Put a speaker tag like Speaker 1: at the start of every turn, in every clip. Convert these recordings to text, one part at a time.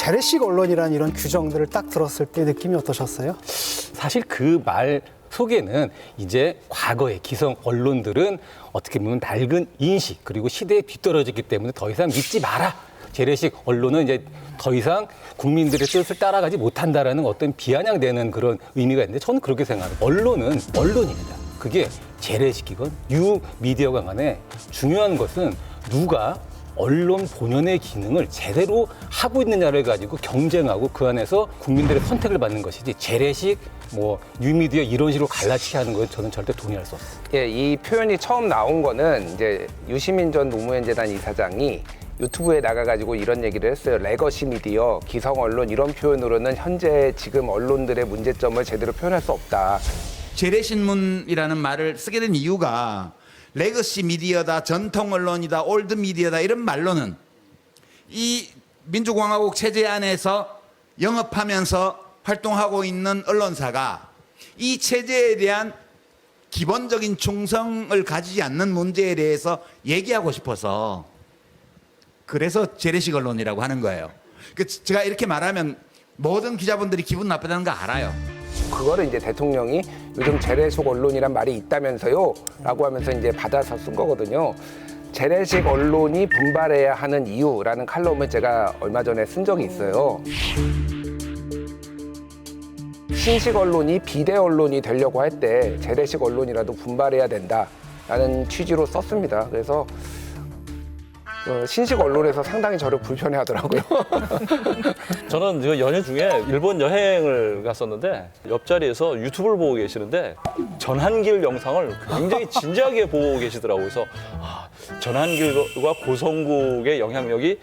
Speaker 1: 재래식 언론이라는 이런 규정들을 딱 들었을 때 느낌이 어떠셨어요?
Speaker 2: 사실 그 말 속에는 이제 과거의 기성 언론들은 어떻게 보면 낡은 인식 그리고 시대에 뒤떨어졌기 때문에 더 이상 믿지 마라. 재래식 언론은 이제 더 이상 국민들의 뜻을 따라가지 못한다라는 어떤 비아냥되는 그런 의미가 있는데 저는 그렇게 생각합니다. 언론은 언론입니다. 그게 재래식이건 뉴 미디어가 간에 중요한 것은 누가 언론 본연의 기능을 제대로 하고 있느냐를 가지고 경쟁하고 그 안에서 국민들의 선택을 받는 것이지 재래식, 뉴미디어 이런 식으로 갈라치기 하는 건 저는 절대 동의할 수 없어요.
Speaker 3: 예, 이 표현이 처음 나온 거는 이제 유시민 전 노무현 재단 이사장이 유튜브에 나가가지고 이런 얘기를 했어요. 레거시 미디어, 기성 언론 이런 표현으로는 현재 지금 언론들의 문제점을 제대로 표현할 수 없다.
Speaker 4: 재래신문이라는 말을 쓰게 된 이유가 레거시 미디어다, 전통 언론이다, 올드 미디어다 이런 말로는 이 민주공화국 체제 안에서 영업하면서 활동하고 있는 언론사가 이 체제에 대한 기본적인 충성을 가지지 않는 문제에 대해서 얘기하고 싶어서 그래서 재래식 언론이라고 하는 거예요. 제가 이렇게 말하면 모든 기자분들이 기분 나쁘다는 거 알아요.
Speaker 3: 그거를 이제 대통령이 요즘 재래식 언론이란 말이 있다면서요? 라고 하면서 이제 받아서 쓴 거거든요. 재래식 언론이 분발해야 하는 이유라는 칼럼을 제가 얼마 전에 쓴 적이 있어요. 신식 언론이 비대 언론이 되려고 할 때 재래식 언론이라도 분발해야 된다라는 취지로 썼습니다. 그래서 신식 언론에서 상당히 저를 불편해하더라고요.
Speaker 5: 저는 그 연휴 중에 일본 여행을 갔었는데 옆자리에서 유튜브를 보고 계시는데 전한길 영상을 굉장히 진지하게 보고 계시더라고요. 그래서 전한길과 고성국의 영향력이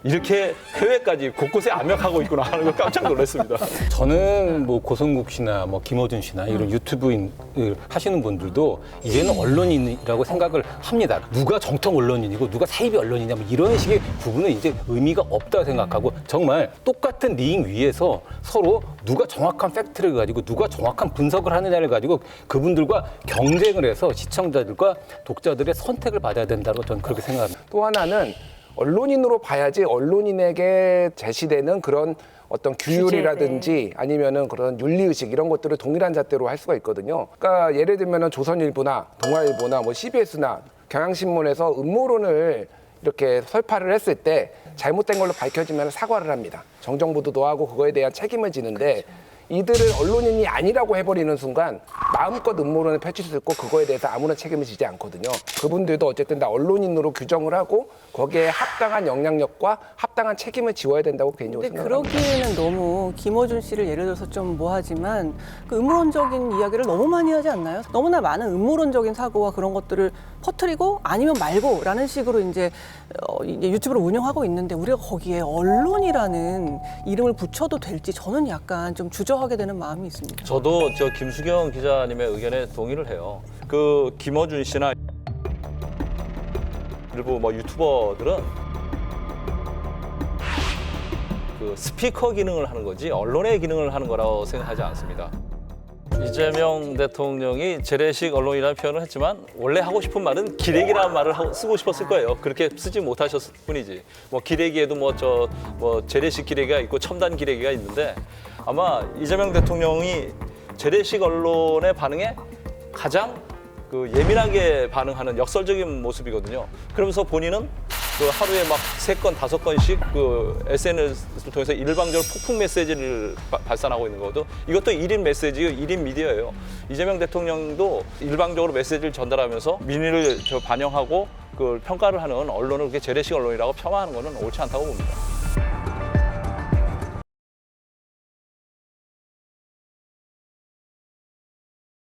Speaker 5: 이렇게 해외까지 곳곳에 압력하고 있구나 하는 걸 깜짝 놀랐습니다.
Speaker 2: 저는 고성국 씨나 김어준 씨나 이런 유튜브인을 하시는 분들도 이제는 언론인이라고 생각을 합니다. 누가 정통 언론인이고 누가 사이비 언론이냐 이런 식의 구분은 이제 의미가 없다고 생각하고 정말 똑같은 링 위에서 서로 누가 정확한 팩트를 가지고 누가 정확한 분석을 하느냐를 가지고 그분들과 경쟁을 해서 시청자들과 독자들의 선택을 받아야 된다고 저는 그렇게 생각합니다.
Speaker 3: 또 하나는 언론인으로 봐야지 언론인에게 제시되는 그런 어떤 규율이라든지 아니면은 그런 윤리의식 이런 것들을 동일한 잣대로 할 수가 있거든요. 그러니까 예를 들면은 조선일보나 동아일보나 CBS나 경향신문에서 음모론을 이렇게 설파를 했을 때 잘못된 걸로 밝혀지면 사과를 합니다. 정정보도도 하고 그거에 대한 책임을 지는데 이들을 언론인이 아니라고 해버리는 순간 마음껏 음모론을 펼칠 수 있고 그거에 대해서 아무런 책임을 지지 않거든요. 그분들도 어쨌든 다 언론인으로 규정을 하고 거기에 합당한 영향력과 합당한 책임을 지워야 된다고 개인적으로
Speaker 6: 근데
Speaker 3: 생각합니다.
Speaker 6: 그러기에는 너무 김어준 씨를 예를 들어서 좀 뭐하지만 그 음모론적인 이야기를 너무 많이 하지 않나요? 너무나 많은 음모론적인 사고와 그런 것들을 퍼뜨리고 아니면 말고라는 식으로 이제 유튜브를 운영하고 있는데 우리가 거기에 언론이라는 이름을 붙여도 될지 저는 약간 좀 주저하게 되는 마음이 있습니다.
Speaker 5: 저도 김수경 기자님의 의견에 동의를 해요. 그 김어준 씨나 일부 유튜버들은 그 스피커 기능을 하는 거지 언론의 기능을 하는 거라고 생각하지 않습니다. 이재명 대통령이 재래식 언론이라는 표현을 했지만 원래 하고 싶은 말은 기레기라는 말을 쓰고 싶었을 거예요. 그렇게 쓰지 못하셨을 뿐이지. 기레기에도 재래식 기레기가 있고 첨단 기레기가 있는데 아마 이재명 대통령이 재래식 언론의 반응에 가장 예민하게 반응하는 역설적인 모습이거든요. 그러면서 본인은 하루에 3건, 5건씩 SNS를 통해서 일방적으로 폭풍 메시지를 발산하고 있는 거거든요. 이것도 1인 메시지, 1인 미디어예요. 이재명 대통령도 일방적으로 메시지를 전달하면서 민의를 반영하고 평가를 하는 언론을 그렇게 재래식 언론이라고 폄하하는 것은 옳지 않다고 봅니다.